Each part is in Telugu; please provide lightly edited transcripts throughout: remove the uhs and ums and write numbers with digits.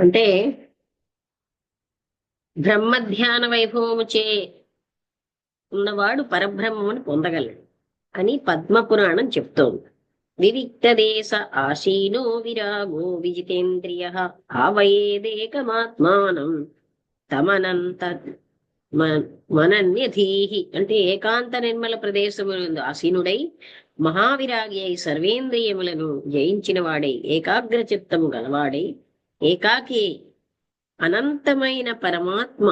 అంటే బ్రహ్మధ్యాన వైభవము చే ఉన్నవాడు పరబ్రహ్మమును పొందగలడు అని పద్మపురాణం చెప్తోంది. వివిక్త దేశ ఆశీనో విరాగో విజితేంద్రియ ఆవయేదేకమాత్మానం తమనంత మనన్యధీహి. అంటే ఏకాంత నిర్మల ప్రదేశములందు ఆసీనుడై మహావిరాగి అయి సర్వేంద్రియములను జయించిన వాడై ఏకాగ్ర చిత్తము గలవాడై ఏకాకి అనంతమైన పరమాత్మ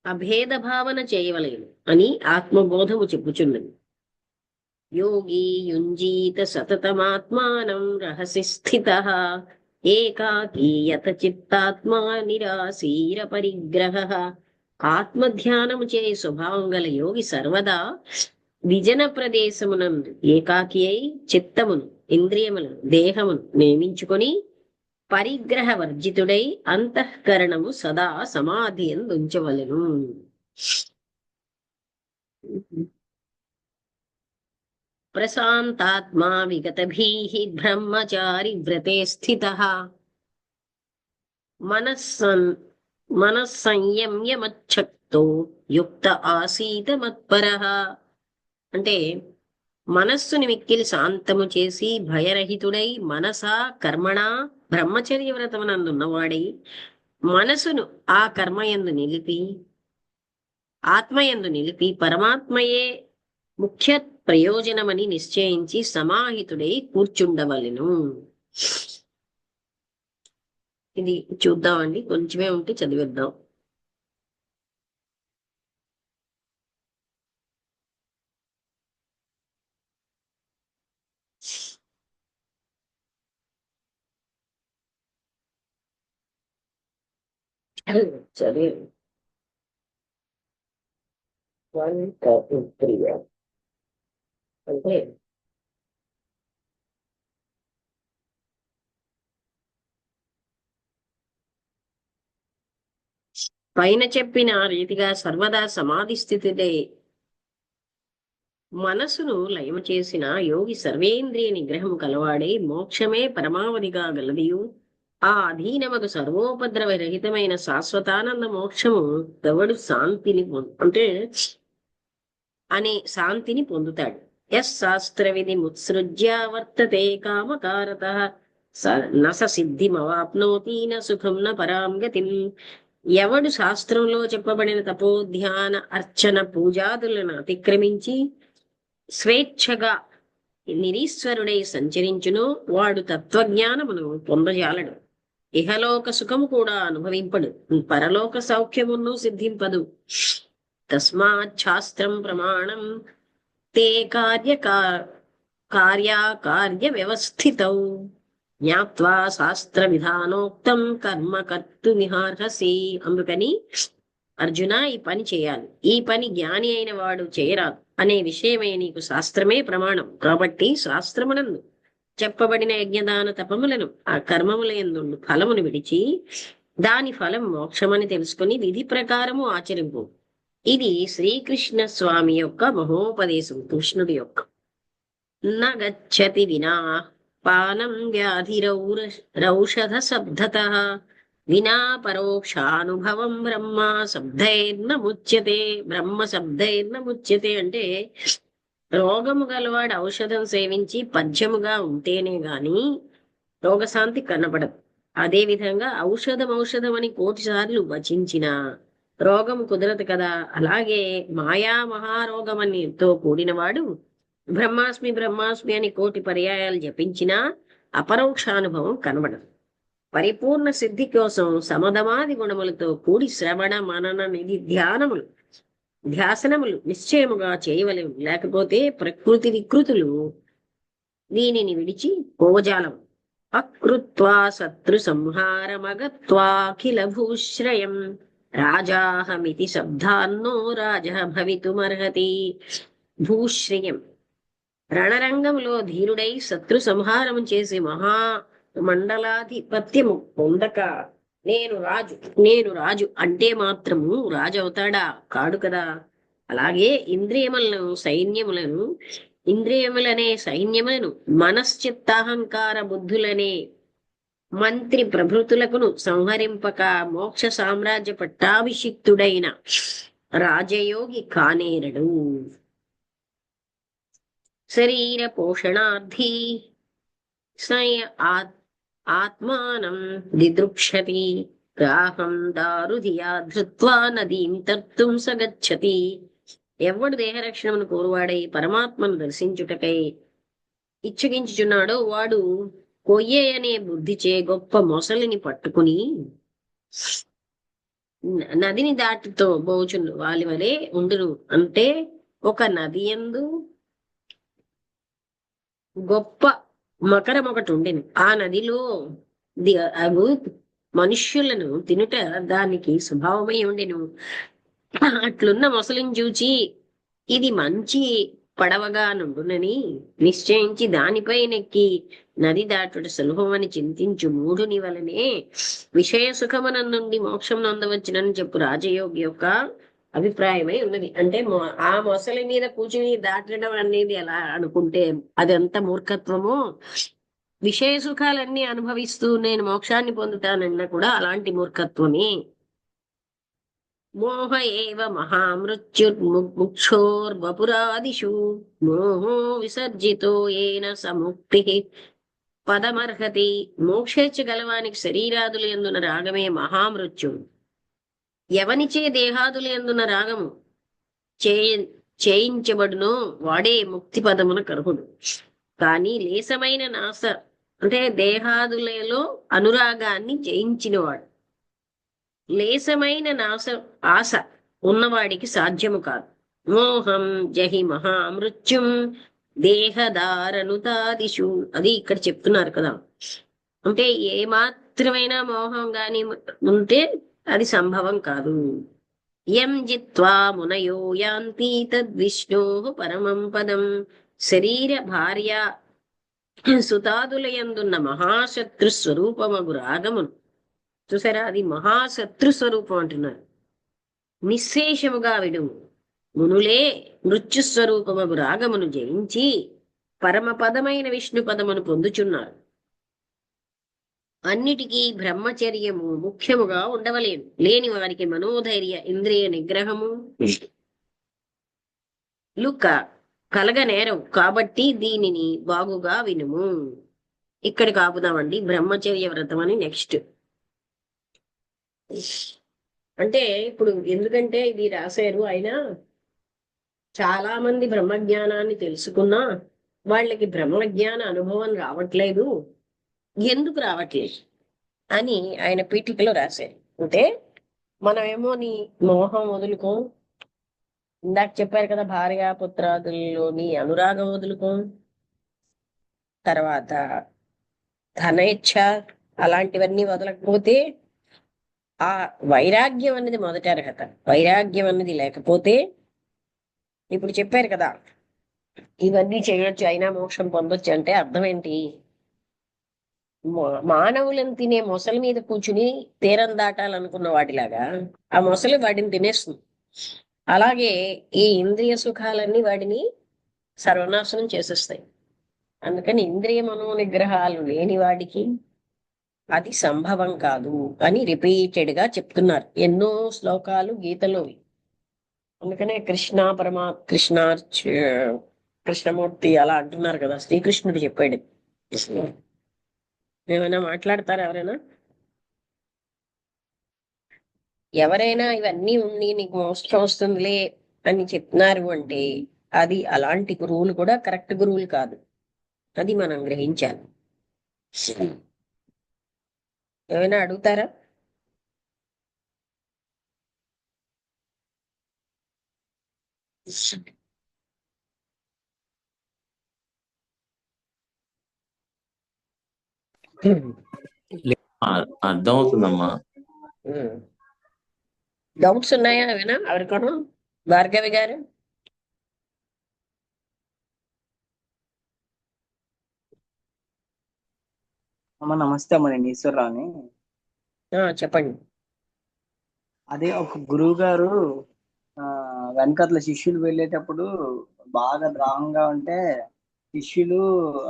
అభేద భావన చేయవలేను అని ఆత్మబోధము చెప్పుచున్నది. యోగి యుంజీత సతతమాత్మానం రహసి స్థిత ఏకాకీయత చిత్తాత్మా నిరాశీర పరిగ్రహ. ఆత్మధ్యానము చే స్వభావం గల యోగి సర్వదా విజన ప్రదేశమునందు ఏకాకి అయి చిత్తమును ఇంద్రియములను దేహమును నియమించుకొని పరిగ్రహ వర్జితుడై అంతఃకరణము సదా సమాధి ఉంచవలెను. ప్రశాంతాత్మా విగతభీః బ్రహ్మచారి వ్రతే స్థితః మనస్సంయమ్యమచ్చక్తో యుక్త ఆసీత మత్పరః. అంటే మనస్సుని మిక్కిలి శాంతము చేసి భయరహితుడై మనసా కర్మణ బ్రహ్మచర్య వ్రతమునందున్నవాడై మనసును ఆ కర్మయందు నిలిపి ఆత్మయందు నిలిపి పరమాత్మయే ముఖ్య ప్రయోజనమని నిశ్చయించి సమాహితుడై కూర్చుండవలెను. ఇది చూద్దామండి, కొంచెమే ఉంటే చదివేద్దాం. చదివే 1 3 అంటే పైన చెప్పిన రీతిగా సర్వదా సమాధి స్థితిదే మనసును లయము చేసిన యోగి సర్వేంద్రియ నిగ్రహము కలవాడై మోక్షమే పరమావధిగా గలదియు ఆ అధీనమగు సర్వోపద్రవ రహితమైన శాశ్వతానంద మోక్షము ఎవడు శాంతిని అంటే అనే శాంతిని పొందుతాడు. యస్ శాస్త్ర విధి ముత్సృజ్య వర్తతే కామకారత నస సిద్ధిమవాప్నోతి న సుఖం న పరాం గతిం. ఎవడు శాస్త్రంలో చెప్పబడిన తపోధ్యాన అర్చన పూజాదులను అతిక్రమించి స్వేచ్ఛగా నిరీశ్వరుడై సంచరించును వాడు తత్వజ్ఞానమును పొందజాలడు. ఇహలోక సుఖము కూడా అనుభవింపడు, పరలోక సౌఖ్యమును సిద్ధింపదు. తస్మాత్ శాస్త్రం ప్రమాణం తే కార్యాకార్య వ్యవస్థితౌ జ్ఞాత్వా శాస్త్ర విధానోక్తం కర్మ కర్తుమిహార్హసి. అందుకని అర్జున ఈ పని చేయాలి, ఈ పని జ్ఞాని అయిన వాడు చేయరాదు అనే విషయమే నీకు శాస్త్రమే ప్రమాణం. కాబట్టి శాస్త్రమునందు చెప్పబడిన యజ్ఞదాన తపములను ఆ కర్మముల యందు ఫలమును విడిచి దాని ఫలం మోక్షమని తెలుసుకుని విధి ప్రకారము ఆచరింపు. ఇది శ్రీకృష్ణ స్వామి యొక్క మహోపదేశం, కృష్ణుడి యొక్క. నగచ్చతి వినా పానం వ్యాధిరౌషధ శబ్దతః వినా పరోక్షానుభవం బ్రహ్మ శబ్దైర్న ముచ్యతే. బ్రహ్మ శబ్దైర్న ముచ్యతే అంటే రోగము గలవాడు ఔషధం సేవించి పద్యముగా ఉంటేనే గాని రోగశాంతి కనబడదు. అదే విధంగా ఔషధం అని 1,000,000 సార్లు వచించిన రోగం కుదరదు కదా. అలాగే మాయా మహారోగమనితో కూడినవాడు బ్రహ్మాస్మి బ్రహ్మాస్మి అని 1,000,000 పర్యాయాలు జపించినా అపరోక్షానుభవం కనబడదు. పరిపూర్ణ సిద్ధి కోసం సమధమాది గుణములతో కూడి శ్రవణ మనన నిధి ధ్యాసనములు నిశ్చయముగా చేయవలెను. లేకపోతే ప్రకృతి వికృతులు దీనిని విడిచి పోవజాలం. అకృత్వా శత్రు సంహారమగత్వాఖిల భూశ్రయం రాజాహమితి శబ్దాన్నో రాజ భవితుమర్హతి. భూశ్రయం రణరంగంలో ధీరుడై శత్రు సంహారం చేసి మహామండలాధిపత్యము పొందక నేను రాజు అంటే మాత్రము రాజు అవుతాడా? కాడు కదా. అలాగే ఇంద్రియములనే సైన్యములను మనశ్చిత్తాహంకార బుద్ధులనే మంత్రి ప్రభృతులకును సంహరింపక మోక్ష సామ్రాజ్య పట్టాభిషిక్తుడైన రాజయోగి కానేరడు. శరీర పోషణార్థి ఆత్మానం దిదృక్షతి రాహం దారుధియా ధృత్వా నదీం తర్తుం సగచ్చతి. ఎవడు దేహరక్షణను కోరువాడై పరమాత్మను దర్శించుటకై ఇచ్చగించుచున్నాడో వాడు కొయ్యే అనే బుద్ధిచే గొప్ప మొసలిని పట్టుకుని నదిని దాటితో బోచును వాలి వలె ఉండును. అంటే ఒక నది యందు గొప్ప మకరం ఒకటి ఉండెను. ఆ నదిలో అగు మనుష్యులను తినుట దానికి స్వభావమై ఉండెను. అట్లున్న మొసలిని చూచి ఇది మంచి పడవగా నుండునని నిశ్చయించి దానిపై నెక్కి నది దాటుట సులభమని చింతించు మూఢుని వలనే విషయ సుఖమున నుండి మోక్షం నందవచ్చునని చెప్పు రాజయోగి యొక్క అభిప్రాయమై ఉన్నది. అంటే ఆ మొసలి మీద కూర్చుని దాటడం అనేది ఎలా అనుకుంటే అదంత మూర్ఖత్వమో, విషయ సుఖాలన్నీ అనుభవిస్తూ నేను మోక్షాన్ని పొందుతానన్నా కూడా అలాంటి మూర్ఖత్వమే. మోహ ఏవ మహామృత్యుర్ముక్షోర్వపురాదిషు మోహో విసర్జితో ఏన సముక్తి పదమర్హతి. మోక్షేచ్ఛ గలవానికి శరీరాదులు ఎందున రాగమే మహామృత్యువు. ఎవనిచే దేహాదులు ఎందున రాగము చేయించబడునో వాడే ముక్తి పదమున కర్హుడు. కానీ లేసమైన నాశ అంటే దేహాదులలో అనురాగాన్ని జయించినవాడు, లేసమైన ఆశ ఉన్నవాడికి సాధ్యము కాదు. మోహం జహి మహామృత్యుం దేహదారనుతాదిషు. అది ఇక్కడ చెప్తున్నారు కదా. అంటే ఏ మాత్రమైన మోహం గాని ఉంటే అది సంభవం కాదు. యం జిత్వా మునయో యాంతి తద్విష్ణో పరమం పదం. శరీర భార్య సుతాదులయందున్న మహాశత్రు స్వరూపమగు రాగమును చూసారా, అది మహాశత్రు స్వరూపం అంటున్నారు. నిశ్శేషముగా విడుము. మునులే మృత్యుస్వరూపమగు రాగమును జయించి పరమపదమైన విష్ణు పదమును పొందుచున్నారు. అన్నిటికీ బ్రహ్మచర్యము ముఖ్యముగా ఉండవలేను. లేని వారికి మనోధైర్య ఇంద్రియ నిగ్రహము లుక కలగనేరవు. కాబట్టి దీనిని బాగుగా వినుము. ఇక్కడికి ఆపుదామండి. బ్రహ్మచర్య వ్రతం అని నెక్స్ట్. అంటే ఇప్పుడు ఎందుకంటే ఇది రాశారు ఆయన, చాలా మంది బ్రహ్మజ్ఞానాన్ని తెలుసుకున్నా వాళ్ళకి బ్రహ్మజ్ఞాన అనుభవం రావట్లేదు. ఎందుకు రావట్లేదు అని ఆయన పీఠికలో రాశారు. అంటే మనమేమో నీ మోహం వదులుకో, ఇందాక చెప్పారు కదా, భార్యాపుత్రాదుల్లోని అనురాగం వదులుకో, తర్వాత ధనేచ్ఛ అలాంటివన్నీ వదలకపోతే ఆ వైరాగ్యం అనేది మొదటి అర్హత. వైరాగ్యం అనేది లేకపోతే ఇప్పుడు చెప్పారు కదా ఇవన్నీ చేయొచ్చు అయినా మోక్షం పొందొచ్చు అంటే అర్థం ఏంటి? మానవులను తినే మొసలి మీద కూర్చుని తీరం దాటాలనుకున్న వాటిలాగా ఆ మొసలి వాడిని తినేస్తుంది. అలాగే ఈ ఇంద్రియ సుఖాలన్నీ వాడిని సర్వనాశనం చేసేస్తాయి. అందుకని ఇంద్రియ మనోనిగ్రహాలు లేని వాడికి అది సంభవం కాదు అని రిపీటెడ్ గా చెప్తున్నారు ఎన్నో శ్లోకాలు గీతలో. అందుకనే కృష్ణమూర్తి అలా అంటున్నారు కదా, శ్రీకృష్ణుడు చెప్పాడు. ఏమైనా మాట్లాడతారా ఎవరైనా? ఎవరైనా ఇవన్నీ ఉంది నీకు మోక్షం వస్తుందిలే అని చెప్తున్నారు అంటే అది అలాంటి గురువులు కూడా కరెక్ట్ గురువులు కాదు. అది మనం గ్రహించాలి. ఏమైనా అడుగుతారా? అర్థం అవుతుందమ్మా. డౌట్స్ ఉన్నాయా ఏమైనా ఎవరికను? భార్గవి గారు అమ్మ నమస్తే అమ్మ, నేను ఈశ్వరరావుని. చెప్పండి. అదే ఒక గురువు గారు ఆ వెనకట్ల శిష్యులు వెళ్ళేటప్పుడు బాగా దాహంగా ఉంటే శిష్యులు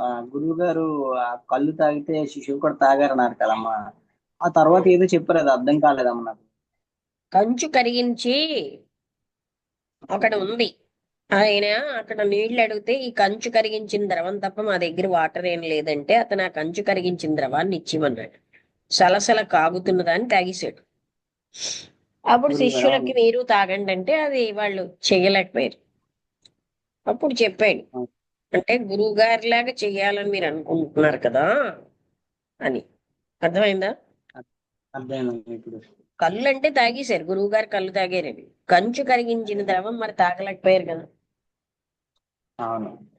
గురువు గారు కళ్ళు తాగితే శిష్యులు కూడా తాగారన్నారు కదమ్మా. ఆ తర్వాత ఏదో చెప్పారు, అది అర్థం కాలేదమ్మా నాకు. కంచు కరిగించి అక్కడ ఉంది. ఆయన అక్కడ నీళ్లు అడిగితే ఈ కంచు కరిగించిన ద్రవం తప్ప మా దగ్గర వాటర్ ఏం లేదంటే అతను ఆ కంచు కరిగించిన ద్రవాన్ని ఇచ్చిమన్నాడు. సలసల కాగుతున్నదాన్ని తాగేశాడు. అప్పుడు గురువు గారు, శిష్యులకి అవును. మీరు తాగండి అంటే అది వాళ్ళు చెయ్యలేకపోయారు. అప్పుడు చెప్పాడు, అవును. అంటే గురువు గారిలాగా చెయ్యాలని మీరు అనుకుంటున్నారు కదా అని. అర్థమైందా? అర్థమైంది ఇప్పుడు. కళ్ళు అంటే తాగేశారు, గురువు గారు కళ్ళు తాగారని. కంచు కరిగించిన ద్రవం మరి తాగలేకపోయారు కదా. అవును.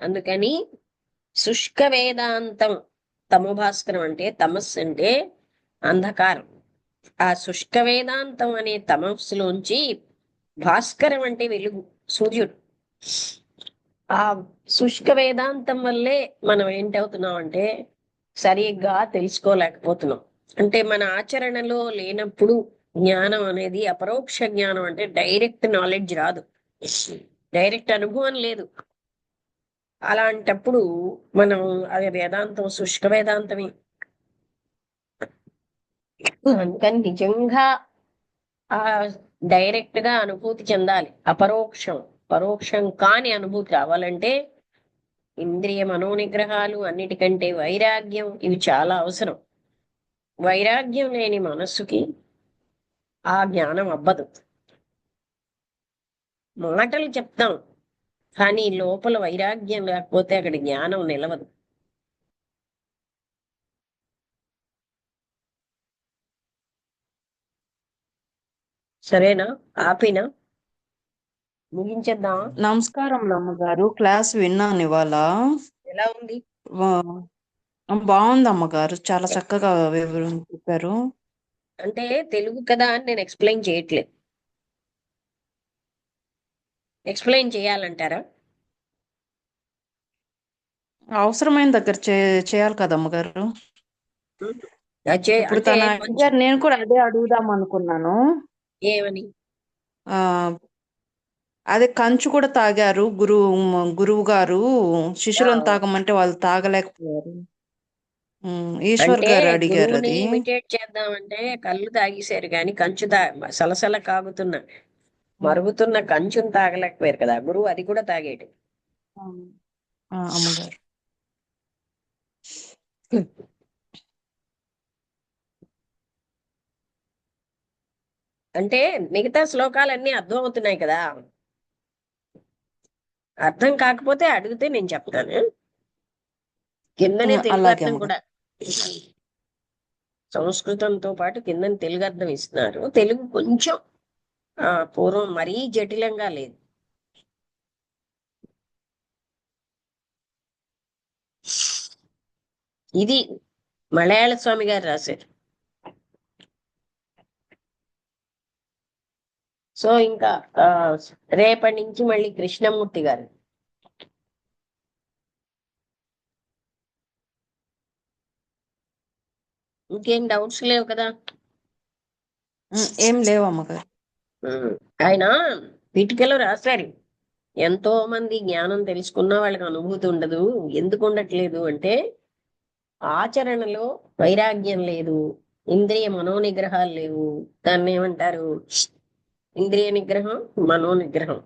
అందుకని శుష్క వేదాంతం, తమోభాస్కరం అంటే తమస్సు అంటే అంధకారం. ఆ శుష్క వేదాంతం అనే తమస్సులోంచి భాస్కరం అంటే వెలుగు, సూర్యుడు. ఆ శుష్క వేదాంతం వల్లే మనం ఏంటవుతున్నాం అంటే సరిగ్గా తెలుసుకోలేకపోతున్నాం. అంటే మన ఆచరణలో లేనప్పుడు జ్ఞానం అనేది అపరోక్ష జ్ఞానం, అంటే డైరెక్ట్ నాలెడ్జ్ రాదు, డైరెక్ట్ అనుభవం లేదు. అలాంటప్పుడు మనం అది వేదాంతం శుష్క వేదాంతమే. అందుకని నిజంగా ఆ డైరెక్ట్ గా అనుభూతి చెందాలి. అపరోక్షం, పరోక్షం కాని అనుభూతి రావాలంటే ఇంద్రియ మనోనిగ్రహాలు అన్నిటికంటే వైరాగ్యం, ఇవి చాలా అవసరం. వైరాగ్యం లేని మనస్సుకి ఆ జ్ఞానం అబ్బదు. మాటలు చెప్తాం కానీ లోపల వైరాగ్యం లేకపోతే అక్కడ జ్ఞానం నిలవదు. సరేనా? ఆపినా? ముగించేద్దామా? నమస్కారం అమ్మగారు, క్లాస్ విన్నాను ఇవాళ. ఎలా ఉంది? వా- బాగుంది అమ్మగారు, చాలా చక్కగా వివరణ చెప్పారు. అంటే తెలుగు కదా అని నేను ఎక్స్ప్లెయిన్ చేయట్లేదు. ఎక్స్ప్లెయిన్ చేయాలంటారా? అవసరమైన దగ్గర చేయాలి కదా అమ్మగారు. ఉం. ఇప్పుడు అంటే తన కొంచెం అడిగారు, నేను కూడా అదే అడుగుదాం అనుకున్నాను. ఏమని? ఆ అదే కంచు కూడా తాగారు గురువు గారు, ఆ, శిష్యులను తాగమంటే వాళ్ళు తాగలేకపోయారు. ఈశ్వర్ అంటే గారు అడిగారు గురువుని అది. ఇమిటేట్ చేద్దామంటే కళ్ళు తాగేశారు కానీ కంచు సలసల కాగుతున్న మరుగుతున్న కంచుని తాగలేకపోయారు కదా గురువు, అది కూడా తాగేడు. అమ్మగారు. అంటే మిగతా శ్లోకాలన్నీ అర్థం అవుతున్నాయి కదా. అర్థం కాకపోతే అడిగితే నేను చెప్తాను. కిందనే తెలుగు అలాగే అర్థం అమ్మగారు. కూడా, సంస్కృతంతో పాటు కిందని తెలుగు అర్థం ఇస్తున్నారు. తెలుగు కొంచెం పూర్వం మరీ జటిలంగా లేదు. ఇది మలయాళ స్వామి గారు రాశారు. సో ఇంకా ఆ, రేపటి నుంచి మళ్ళీ కృష్ణమూర్తి గారు. ఇంకేం డౌట్స్ లేవు కదా? ఏం లేవు అమ్మగారు. ఉమ్. ఆయన పీఠికలో రాశారు, ఎంతో మంది జ్ఞానం తెలుసుకున్నా వాళ్ళకి అనుభూతి ఉండదు. ఎందుకు ఉండట్లేదు అంటే ఆచరణలో వైరాగ్యం లేదు, ఇంద్రియ మనోనిగ్రహాలు లేవు. దాన్ని ఏమంటారు? ఇంద్రియ నిగ్రహం, మనోనిగ్రహం,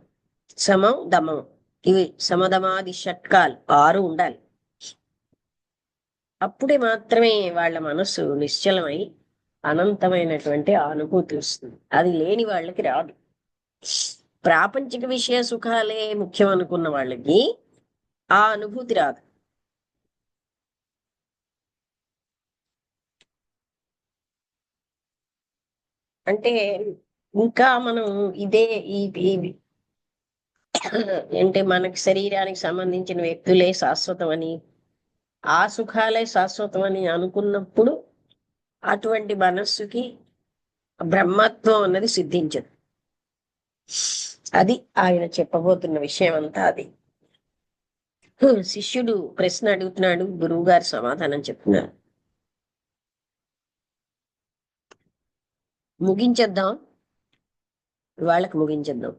సమం దమం, ఇవి సమదమాది షట్కాలు 6 ఉండాలి. అప్పుడే మాత్రమే వాళ్ళ మనస్సు నిశ్చలమై అనంతమైనటువంటి అనుభూతి వస్తుంది. అది లేని వాళ్ళకి రాదు. ప్రాపంచిక విషయ సుఖాలే ముఖ్యం అనుకున్న వాళ్ళకి ఆ అనుభూతి రాదు. అంటే ఇంకా మనం ఇదే ఈ ఈ- అంటే మనకి శరీరానికి సంబంధించిన వ్యక్తులే శాశ్వతం అని, ఆ సుఖాలే శాశ్వతం అని అనుకున్నప్పుడు అటువంటి మనస్సుకి బ్రహ్మత్వం అన్నది సిద్ధించదు. అది ఆయన చెప్పబోతున్న విషయం అంతా అది. శిష్యుడు ప్రశ్న అడుగుతున్నాడు, గురువు గారు సమాధానం చెప్తున్నారు. ముగించేద్దాం, వాళ్ళకి ముగించేద్దాం.